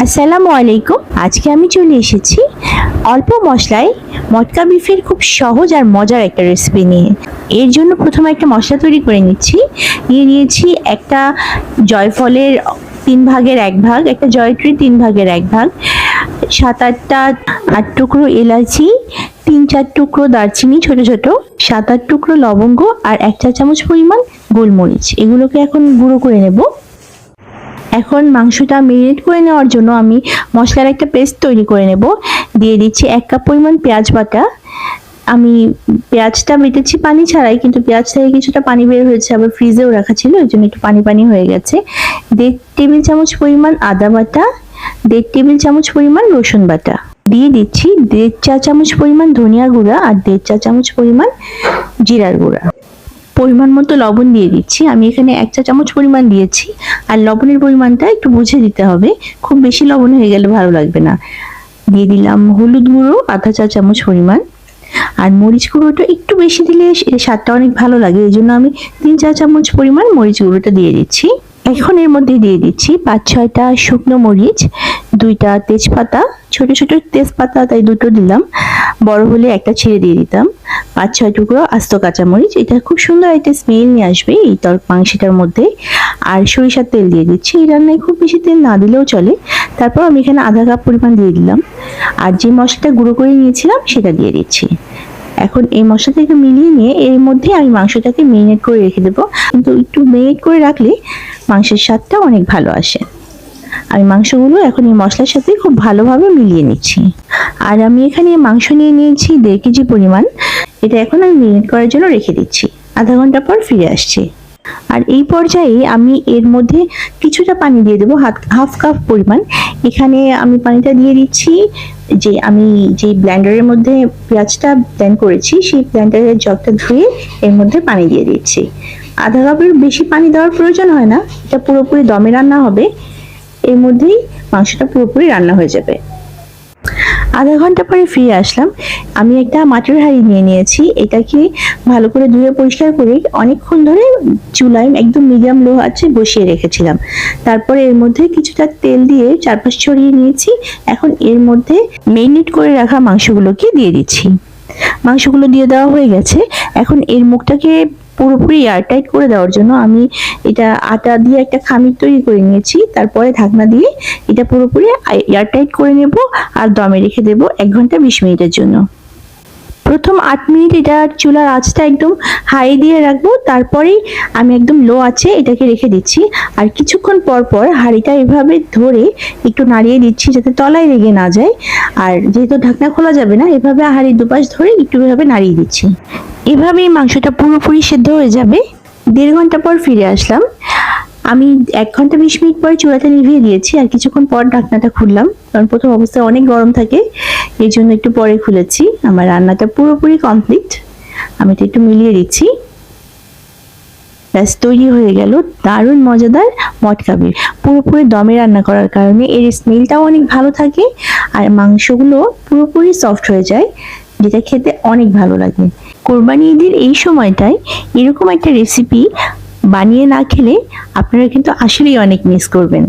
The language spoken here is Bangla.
আসসালামু আলাইকুম। আজকে আমি চলে এসেছি অল্প মশলায় মটকা বিফের খুব সহজ আর মজার একটা রেসিপি নিয়ে। এর জন্য প্রথমে একটা মশলা তৈরি করে নিচ্ছি। নিয়েছি একটা জয়ফলের 3/1 ভাগ, একটা জয়ত্রী 3/1 ভাগ, 7-8 টুকরো এলাচি, 3-4 টুকরো দারচিনি ছোট ছোট, 7-8 টুকরো লবঙ্গ আর 1 চা চামচ পরিমাণ গোলমরিচ। এগুলোকে এখন গুঁড়ো করে নেব। এখন মাংসটা মেরিনেট করে নেওয়ার জন্য আমি মশলার একটা পেস্ট তৈরি করে নেব। দিয়ে দিচ্ছি 1 কাপ পরিমাণ পেঁয়াজ বাটা। আমি পেঁয়াজটা বেটেছি পানি ছাড়াই, কিন্তু পেঁয়াজ থেকে কিছুটা পানি বের হয়েছে, আবার ফ্রিজেও রাখা ছিল, ওই জন্য একটু পানি পানি হয়ে গেছে। 1.5 টেবিল চামচ পরিমাণ আদা বাটা, 1.5 টেবিল চামচ পরিমাণ রসুন বাটা। দিয়ে দিচ্ছি 1.5 চা চামচ পরিমাণ ধনিয়া গুঁড়া আর 1.5 চা চামচ পরিমাণ জিরার গুঁড়া। পরিমাণ মতো লবণ দিয়ে দিচ্ছি। আমি এখানে 1 চা চামচ পরিমাণ দিয়েছি, আর লবণের পরিমাণটা একটু বুঝে দিতে হবে, খুব বেশি লবণ হয়ে গেলে ভালো লাগবে না। দিয়ে দিলাম হলুদ গুঁড়ো 1/2 চা চামচ পরিমাণ, আর মরিচ গুঁড়োটা একটু বেশি দিলে স্বাদটা অনেক ভালো লাগে, এই জন্য আমি 3 চা চামচ পরিমাণ মরিচ গুঁড়োটা দিয়ে দিচ্ছি। এখন এর মধ্যে দিয়ে দিচ্ছি 5-6টা শুকনো মরিচ, 2টা তেজপাতা, ছোট ছোট তেজপাতা তাই 2টো দিলাম, বড় হলে একটা ছেড়ে দিয়ে দিতাম। 5-6 টুকরো আস্ত কাঁচামরিচ, এটা খুব সুন্দর একটা স্মেল নিয়ে আসবে এই মাংসটার মধ্যে। আর সরিষার তেল দিয়ে দিচ্ছি। এই রান্নায় খুব বেশি তেল না দিলেও চলে। তারপর আমি এখানে আধা কাপ পরিমাণ দিয়ে দিলাম, আর যে মশলাটা গুঁড়ো করে নিয়েছিলাম সেটা দিয়ে দিচ্ছি। এখন এই মশলাটাকে মিলিয়ে নিয়ে এর মধ্যে আমি মাংসটাকে মেরিনেট করে রেখে দেবো, কিন্তু একটু মেরিনেট করে রাখলে মাংসের স্বাদটা অনেক ভালো আসে। আমি মাংসগুলো এখন এই মশলার সাথে খুব ভালোভাবে মিলিয়ে নিচ্ছি। আর আমি এখানে মাংস নিয়ে নিয়েছি 1.5 কেজি পরিমাণ। এটা এখন আমি মেরিনেট করার জন্য রেখে দিচ্ছি। আধা ঘন্টা পর ফিরে আসছি। আর এই পর্যায়ে আমি এর মধ্যে কিছুটা পানি দিয়ে দেবো, হাফ কাপ পরিমাণ। এখানে আমি পানিটা দিয়ে দিচ্ছি যে আমি যে ব্লেন্ডারের মধ্যে পেঁয়াজটা ব্লেন্ড করেছি, সেই ব্লেন্ডারের জগটা ধুয়ে এর মধ্যে পানি দিয়ে দিচ্ছি। আধা কাপের বেশি পানি দেওয়ার প্রয়োজন হয় না, এটা পুরোপুরি দমে রান্না হবে, এর মধ্যেই মাংসটা পুরোপুরি রান্না হয়ে যাবে। আধা ঘন্টা পরে ফিরে আসলাম। আমি একটা মাটির হাঁড়ি নিয়ে নিয়েছি, এটাকে ভালো করে ধুয়ে পরিষ্কার করে অনেকক্ষণ ধরে চুলায় একদম মিডিয়াম লো আঁচে বসিয়ে রেখেছিলাম। তারপরে এর মধ্যে কিছুটা তেল দিয়ে চারপাশ ছড়িয়ে নিয়েছি। এখন এর মধ্যে মেরিনেট করে রাখা মাংসগুলোকে দিয়ে দিচ্ছি। মাংসগুলো দিয়ে দেওয়া হয়ে গেছে। এখন এর মুখটাকে পুরোপুরি এয়ারটাইট করে দেওয়ার জন্য আমি এটা আটা দিয়ে একটা খামির তৈরি করে নিয়েছি। তারপরে ঢাকনা দিয়ে এটা পুরোপুরি এয়ারটাইট করে নেব, আর দমে রেখে দেব 1 ঘন্টা 20 মিনিটের জন্য। প্রথম 8 মিনিট এটা চুলার আঁচটা একদম হাই দিয়ে রাখবো, তারপরেই আমি একদম লো আঁচে এটাকে রেখে দিচ্ছি। আর কিছুক্ষণ পর পর হাঁড়িটা এভাবে ধরে একটু নাড়িয়ে দিচ্ছি যাতে তলায় লেগে না যায়। আর যেহেতু ঢাকনা খোলা যাবে না, এভাবে হাঁড়ির দুপাশ ধরে একটু এভাবে নাড়িয়ে দিচ্ছি। এভাবেই মাংসটা পুরোপুরি সেদ্ধ হয়ে যাবে। 1.5 ঘন্টা পর ফিরে আসলাম। আমি 1 ঘন্টা 20 মিনিট পরে চুলাটা নিভিয়ে দিয়েছি, আর কিছুক্ষণ পর ঢাকনাটা খুললাম, কারণ প্রথম অবস্থায় অনেক গরম থাকে, এই জন্য একটু পরে খুলেছি। আমার রান্নাটা পুরোপুরি কমপ্লিট। আমি এটা একটু মিলিয়ে দিচ্ছি। ব্যাস তৈরি হয়ে গেল দারুণ মজাদার মটকা বিফ। পুরোপুরি দমে রান্না করার কারণে এর স্মেলটাও অনেক ভালো থাকে, আর মাংসগুলো পুরোপুরি সফট হয়ে যায়, যেটা খেতে অনেক ভালো লাগে। কোরবানি ঈদের এই সময়টায় এরকম একটা রেসিপি বানিয়ে না খেলে আপনারা কিন্তু আসলেই অনেক মিস করবেন।